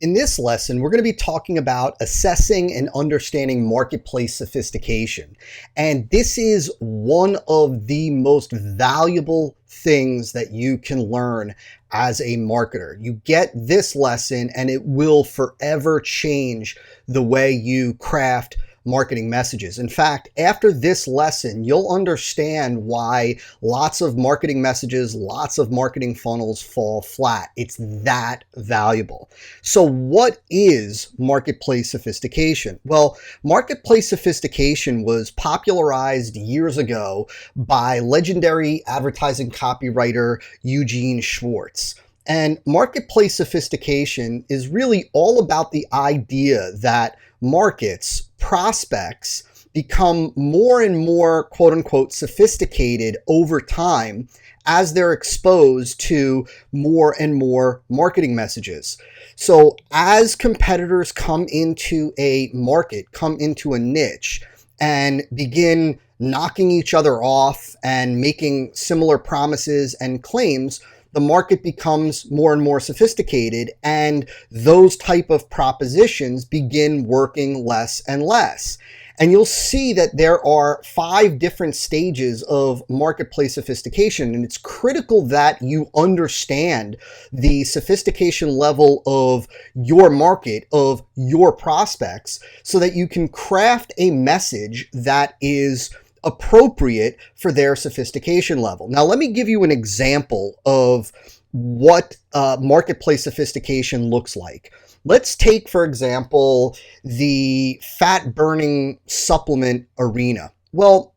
In this lesson, we're going to be talking about assessing and understanding marketplace sophistication. And this is one of the most valuable things that you can learn as a marketer. You get this lesson and it will forever change the way you craft marketing messages. In fact, after this lesson, you'll understand why lots of marketing messages, lots of marketing funnels fall flat. It's that valuable. So what is marketplace sophistication? Well, marketplace sophistication was popularized years ago by legendary advertising copywriter Eugene Schwartz. And marketplace sophistication is really all about the idea that markets, prospects, become more and more quote unquote sophisticated over time as they're exposed to more and more marketing messages. So as competitors come into a market, come into a niche, and begin knocking each other off and making similar promises and claims, the market becomes more and more sophisticated, and those type of propositions begin working less and less. And you'll see that there are 5 different stages of marketplace sophistication, and it's critical that you understand the sophistication level of your market, of your prospects, so that you can craft a message that is appropriate for their sophistication level. Now, let me give you an example of what marketplace sophistication looks like. Let's take, for example, the fat burning supplement arena. Well,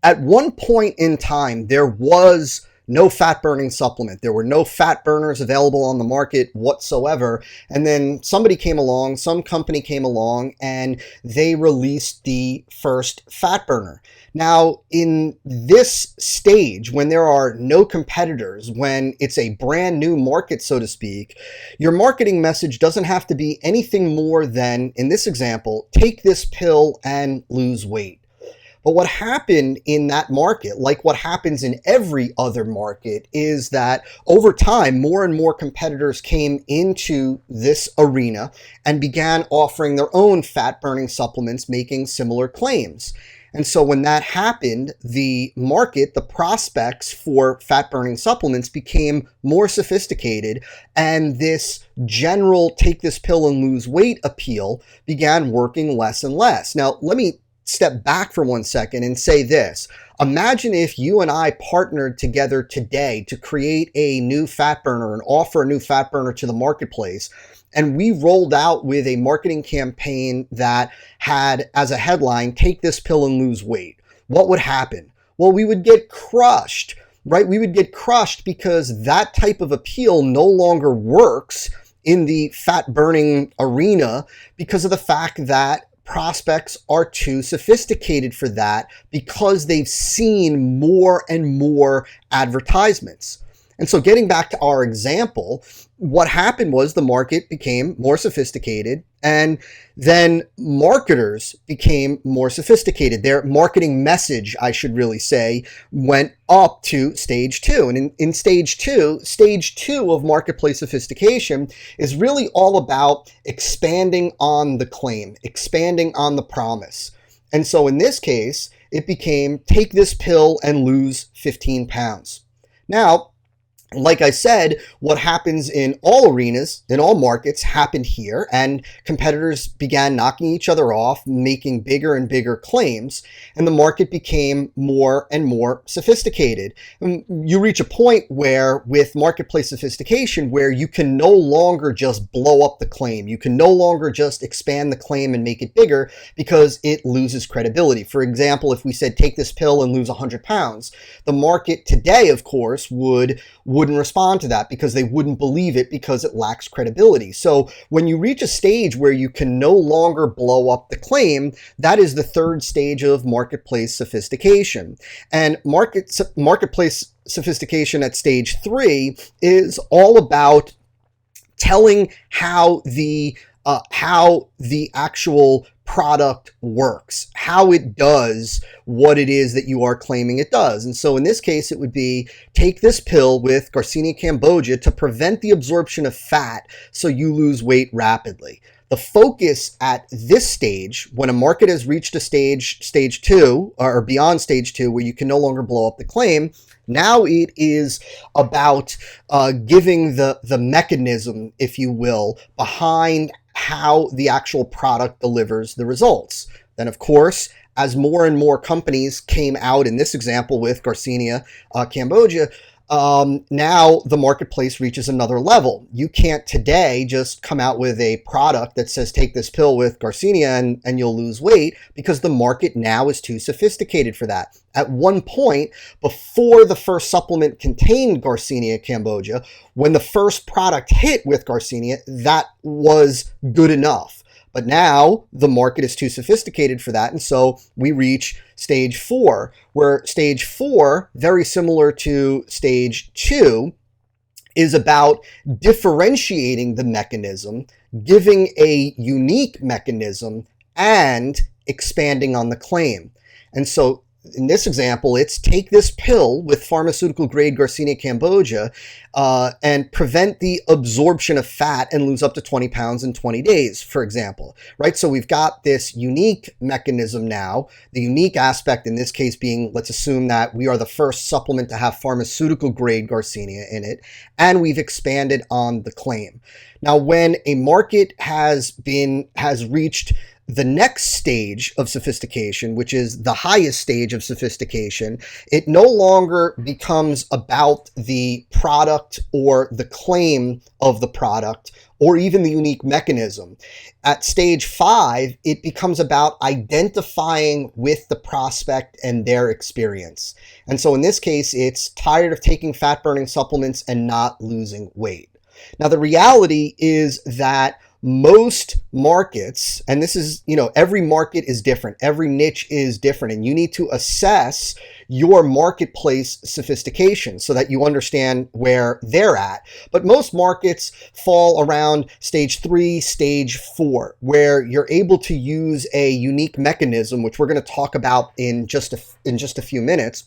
at one point in time, there was no fat burning supplement. There were no fat burners available on the market whatsoever. And then somebody came along, some company came along, and they released the first fat burner. Now, in this stage, when there are no competitors, when it's a brand new market, so to speak, your marketing message doesn't have to be anything more than, in this example, take this pill and lose weight. But what happened in that market, like what happens in every other market, is that over time, more and more competitors came into this arena and began offering their own fat-burning supplements, making similar claims. And so when that happened, the market, the prospects for fat-burning supplements became more sophisticated, and this general take this pill and lose weight appeal began working less and less. Now, let me step back for 1 second and say this. Imagine if you and I partnered together today to create a new fat burner and offer a new fat burner to the marketplace, and we rolled out with a marketing campaign that had as a headline, take this pill and lose weight. What would happen? Well, we would get crushed, right? We would get crushed because that type of appeal no longer works in the fat burning arena because of the fact that prospects are too sophisticated for that because they've seen more and more advertisements. And so getting back to our example, what happened was the market became more sophisticated, and then marketers became more sophisticated. Their marketing message, I should really say, went up to stage 2. And in stage two of marketplace sophistication is really all about expanding on the claim, expanding on the promise. And so in this case, it became take this pill and lose 15 pounds. Now, like I said, what happens in all arenas, in all markets, happened here, and competitors began knocking each other off, making bigger and bigger claims, and the market became more and more sophisticated. And you reach a point where, with marketplace sophistication, where you can no longer just blow up the claim. You can no longer just expand the claim and make it bigger because it loses credibility. For example, if we said, take this pill and lose 100 pounds, the market today, of course, wouldn't respond to that because they wouldn't believe it because it lacks credibility. So when you reach a stage where you can no longer blow up the claim, that is the 3rd stage of marketplace sophistication. And marketplace sophistication at stage 3 is all about telling how the actual product works, how it does what it is that you are claiming it does. And so in this case, it would be take this pill with Garcinia cambogia to prevent the absorption of fat so you lose weight rapidly. The focus at this stage, when a market has reached a stage 2 or beyond stage 2, where you can no longer blow up the claim, now it is about giving the mechanism, if you will, behind how the actual product delivers the results. Then, of course, as more and more companies came out, in this example with Garcinia cambogia, now the marketplace reaches another level. You can't today just come out with a product that says take this pill with Garcinia and you'll lose weight, because the market now is too sophisticated for that. At one point, before the first supplement contained Garcinia cambogia, when the first product hit with Garcinia, that was good enough. But now the market is too sophisticated for that. And so we reach stage 4, where stage 4, very similar to stage 2, is about differentiating the mechanism, giving a unique mechanism, and expanding on the claim. And so in this example, it's take this pill with pharmaceutical grade Garcinia cambogia and prevent the absorption of fat and lose up to 20 pounds in 20 days, for example, right? So we've got this unique mechanism now, the unique aspect in this case being, let's assume that we are the first supplement to have pharmaceutical grade Garcinia in it, and we've expanded on the claim. Now, when a market has reached the next stage of sophistication, which is the highest stage of sophistication, it no longer becomes about the product or the claim of the product or even the unique mechanism. At stage 5, it becomes about identifying with the prospect and their experience. And so in this case, it's tired of taking fat-burning supplements and not losing weight. Now, the reality is that most markets, and this is, every market is different, every niche is different, and you need to assess your marketplace sophistication so that you understand where they're at. But most markets fall around stage 3, stage 4, where you're able to use a unique mechanism, which we're going to talk about in just a few minutes,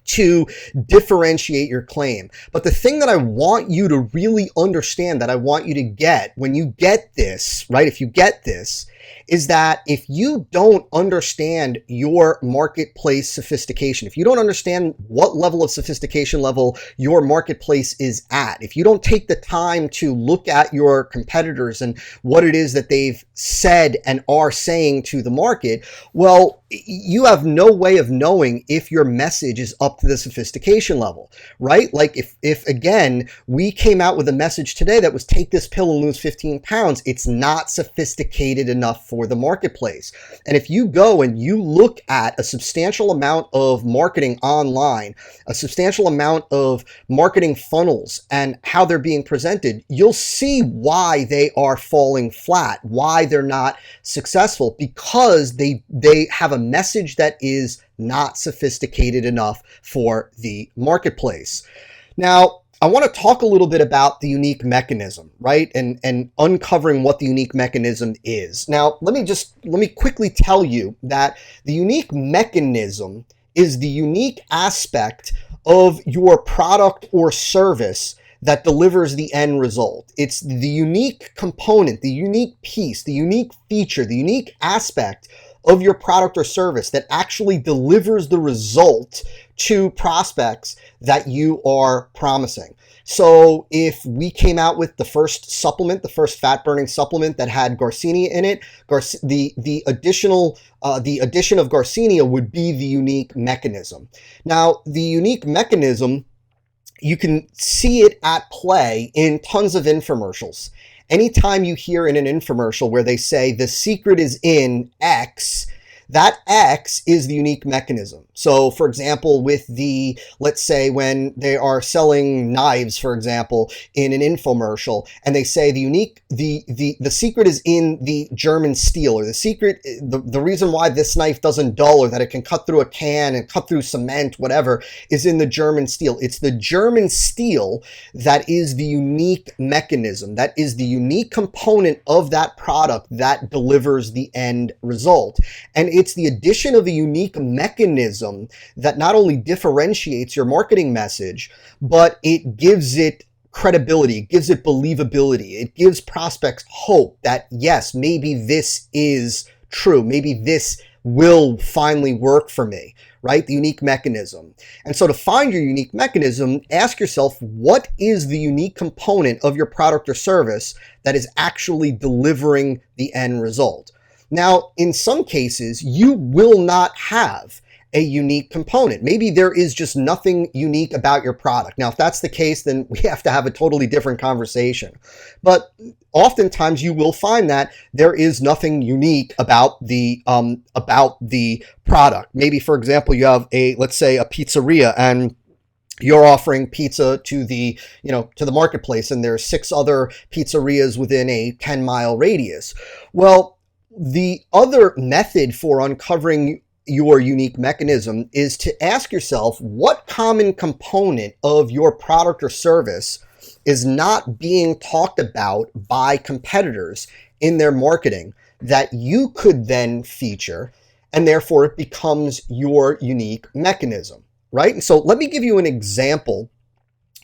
to differentiate your claim. But the thing that I want you to really understand, that I want you to get when you get this, right? If you get this, is that if you don't understand your marketplace sophistication, if you don't understand what level of sophistication level your marketplace is at, if you don't take the time to look at your competitors and what it is that they've said and are saying to the market, well, you have no way of knowing if your message is up to the sophistication level, right? Like if again, we came out with a message today that was take this pill and lose 15 pounds, it's not sophisticated enough for the marketplace. And if you go and you look at a substantial amount of marketing online, a substantial amount of marketing funnels and how they're being presented, you'll see why they are falling flat, why they're not successful, because they have a message that is not sophisticated enough for the marketplace. Now, I want to talk a little bit about the unique mechanism, right? And uncovering what the unique mechanism is. Now, let me quickly tell you that the unique mechanism is the unique aspect of your product or service that delivers the end result. It's the unique component, the unique piece, the unique feature, the unique aspect of your product or service that actually delivers the result to prospects that you are promising. So if we came out with the first supplement, the first fat-burning supplement that had Garcinia in it, the addition of Garcinia would be the unique mechanism. Now, the unique mechanism, you can see it at play in tons of infomercials. Anytime you hear in an infomercial where they say the secret is in X, That X is the unique mechanism. So for example, with let's say when they are selling knives, for example, in an infomercial, and they say the secret is in the German steel, or the reason why this knife doesn't dull, or that it can cut through a can and cut through cement, whatever, is in the German steel. It's the German steel that is the unique mechanism, that is the unique component of that product that delivers the end result. And it's the addition of a unique mechanism that not only differentiates your marketing message, but it gives it credibility, it gives it believability, it gives prospects hope that yes, maybe this is true, maybe this will finally work for me, right? The unique mechanism. And so to find your unique mechanism, ask yourself, what is the unique component of your product or service that is actually delivering the end result? Now, in some cases, you will not have a unique component. Maybe there is just nothing unique about your product. Now, if that's the case, then we have to have a totally different conversation. But oftentimes you will find that there is nothing unique about the product. Maybe, for example, you have let's say a pizzeria, and you're offering pizza to the marketplace, and there's 6 other pizzerias within a 10-mile radius. Well, the other method for uncovering your unique mechanism is to ask yourself, what common component of your product or service is not being talked about by competitors in their marketing that you could then feature, and therefore it becomes your unique mechanism, right? And so let me give you an example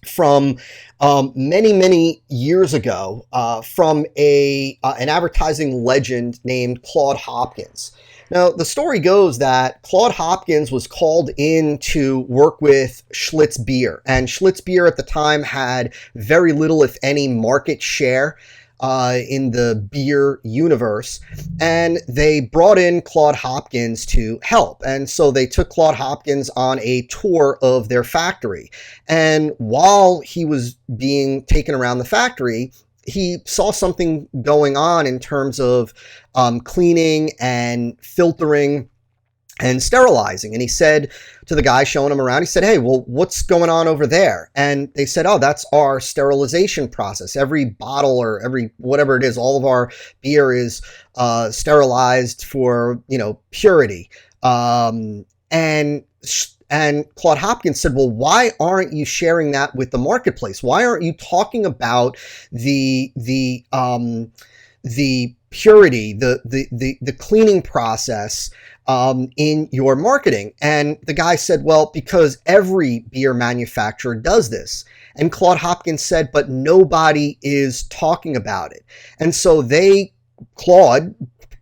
from many years ago from an advertising legend named Claude Hopkins. Now, the story goes that Claude Hopkins was called in to work with Schlitz Beer, and Schlitz Beer at the time had very little, if any, market share in the beer universe, and they brought in Claude Hopkins to help. And so they took Claude Hopkins on a tour of their factory, and while he was being taken around the factory, he saw something going on in terms of cleaning and filtering and sterilizing. And he said to the guy showing him around, he said, "Hey, well, what's going on over there?" And they said, "Oh, that's our sterilization process. Every bottle or every whatever it is, all of our beer is sterilized for, purity." And Claude Hopkins said, "Well, why aren't you sharing that with the marketplace? Why aren't you talking about the purity, the cleaning process in your marketing?" And the guy said, "Well, because every beer manufacturer does this." And Claude Hopkins said, "But nobody is talking about it." And so Claude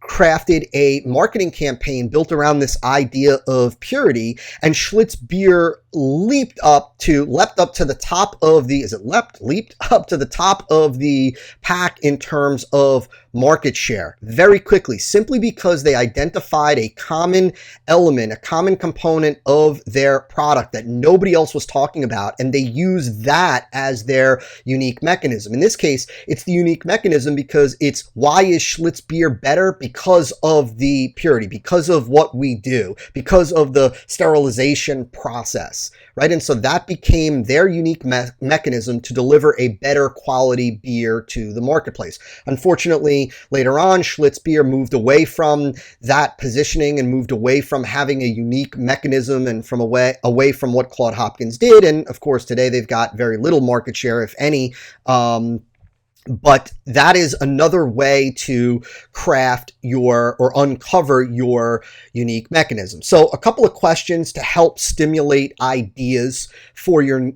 crafted a marketing campaign built around this idea of purity, and Schlitz Beer leaped up to the top of leaped up to the top of the pack in terms of market share very quickly, simply because they identified a common element, a common component of their product that nobody else was talking about, and they used that as their unique mechanism. In this case, it's the unique mechanism because it's, why is Schlitz Beer better? Because of the purity, because of what we do, because of the sterilization process, right? And so that became their unique mechanism to deliver a better quality beer to the marketplace. Unfortunately, later on, Schlitz Beer moved away from that positioning and moved away from having a unique mechanism and away from what Claude Hopkins did. And of course, today they've got very little market share, if any. But that is another way to craft or uncover your unique mechanism. So a couple of questions to help stimulate ideas for your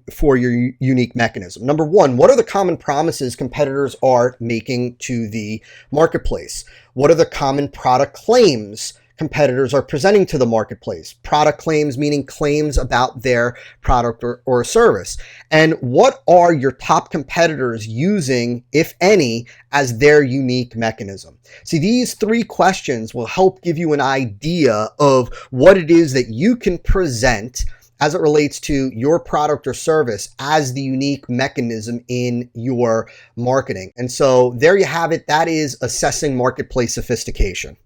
unique mechanism. Number one, what are the common promises competitors are making to the marketplace? What are the common product claims competitors are presenting to the marketplace? Product claims meaning claims about their product or service. And what are your top competitors using, if any, as their unique mechanism? See, these 3 questions will help give you an idea of what it is that you can present as it relates to your product or service as the unique mechanism in your marketing. And so there you have it. That is assessing marketplace sophistication.